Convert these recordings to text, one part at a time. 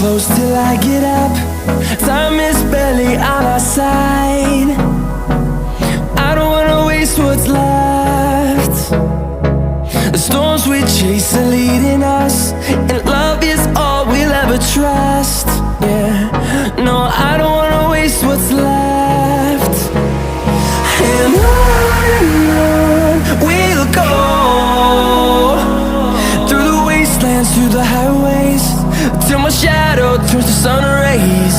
close till I get up. Time is barely on our side. I don't wanna waste what's left. The storms we chase are leading us, and love is all we'll ever trust. Yeah, no, I don't wanna waste what's left. And on we'll go, through the wastelands, through the highways, till my shadow turns to sun rays.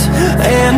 And